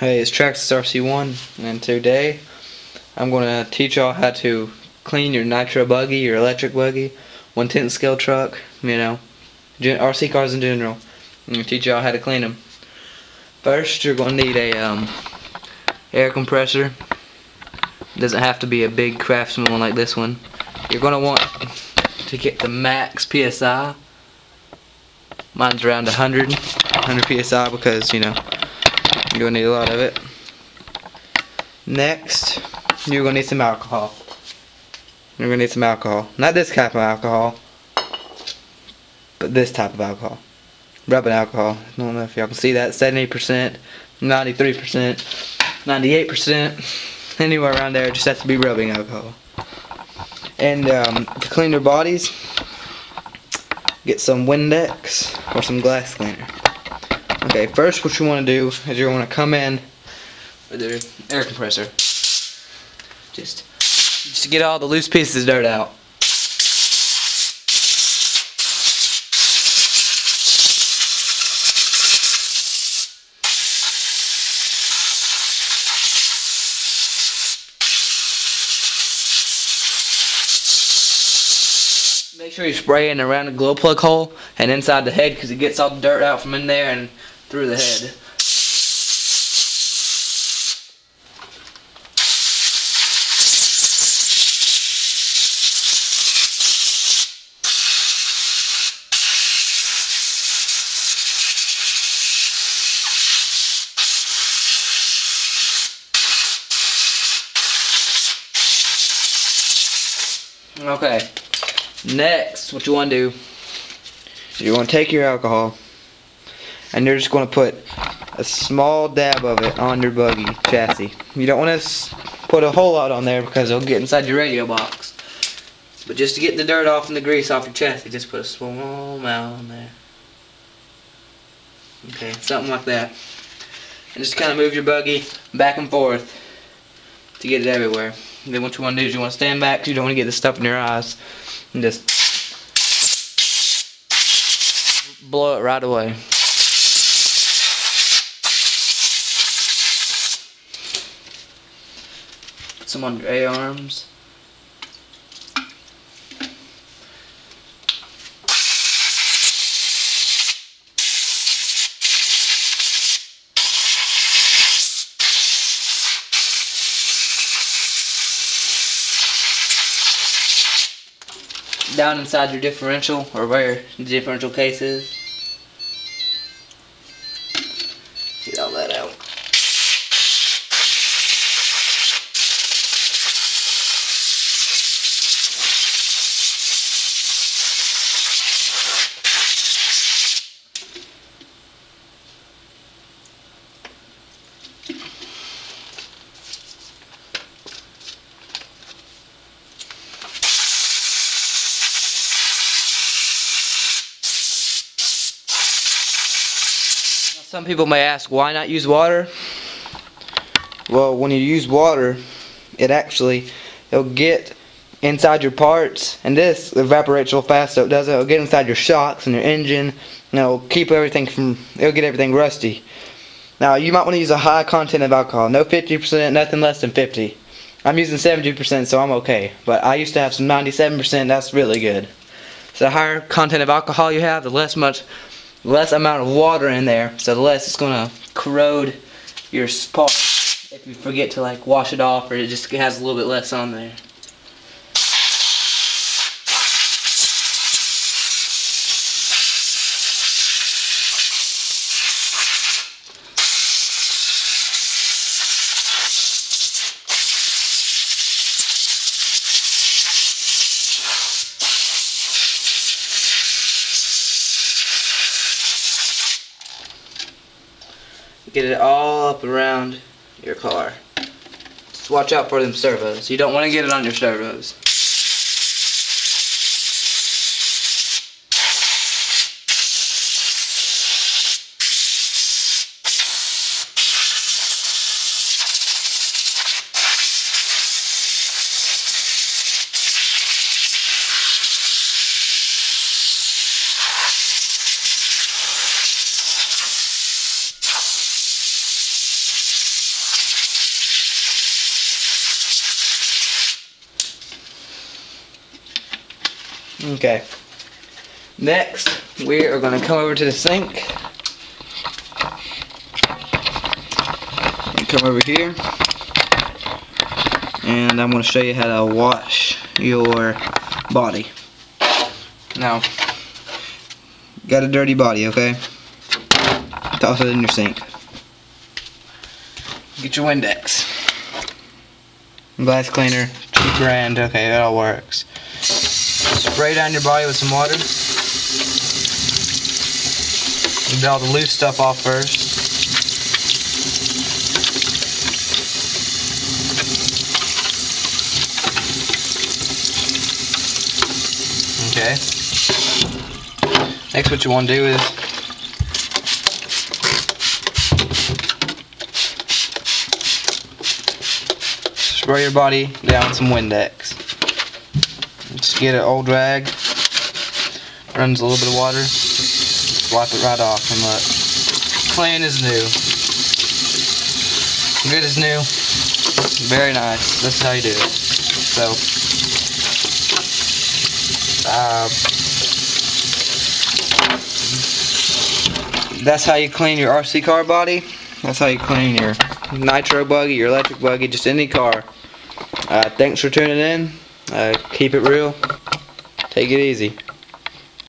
Hey, it's Traxxas RC1, and today I'm going to teach y'all how to clean your nitro buggy, your electric buggy, 1/10 scale truck, RC cars in general. I'm going to teach y'all how to clean them. First, you're going to need a air compressor. It doesn't have to be a big Craftsman one like this one. You're going to want to get the max PSI. Mine's around 100 PSI because, you're going to need a lot of it. Next, you're going to need some alcohol. You're going to need some alcohol. Not this type of alcohol, but this type of alcohol. Rubbing alcohol. I don't know if y'all can see that. 70%, 93%, 98%. Anywhere around there, it just has to be rubbing alcohol. And to clean your bodies, get some Windex or some glass cleaner. Okay, first what you want to do is you want to come in with your air compressor. Just to get all the loose pieces of dirt out. Make sure you're spraying around the glow plug hole and inside the head because it gets all the dirt out from in there and through the head. Okay, next what you want to do is you want to take your alcohol and you're just going to put a small dab of it on your buggy chassis. You don't want to put a whole lot on there because it'll get inside your radio box. But just to get the dirt off and the grease off your chassis, just put a small amount on there. Okay, something like that. And just kind of move your buggy back and forth to get it everywhere. And then what you want to do is you want to stand back because you don't want to get the stuff in your eyes. And just blow it right away. Put some on your A-arms. Down inside your differential, or where the differential case is. Get all that out. Some people may ask, why not use water? Well, when you use water, it'll get inside your parts, and this evaporates real fast, so it'll get inside your shocks and your engine, and it'll get everything rusty. Now, you might want to use a high content of alcohol, no 50%, nothing less than 50. I'm using 70%, so I'm okay, but I used to have some 97%, that's really good. So the higher content of alcohol you have, the less amount of water in there, so the less it's going to corrode your parts if you forget to wash it off, or it just has a little bit less on there. Get it all up around your car. Just watch out for them servos. You don't want to get it on your servos. Okay. Next, we are going to come over to the sink. And come over here. And I'm going to show you how to wash your body. Now, got a dirty body, okay? Toss it in your sink. Get your Windex. Glass cleaner, $2 grand, okay, that all works. Spray down your body with some water. Get all the loose stuff off first. Okay. Next, what you want to do is spray your body down with some Windex. Just get an old rag, runs a little bit of water, wipe it right off and look. Clean as new. Good as new. Very nice. This is how you do it. So, that's how you clean your RC car body. That's how you clean your nitro buggy, your electric buggy, just any car. Thanks for tuning in. Keep it real. Take it easy.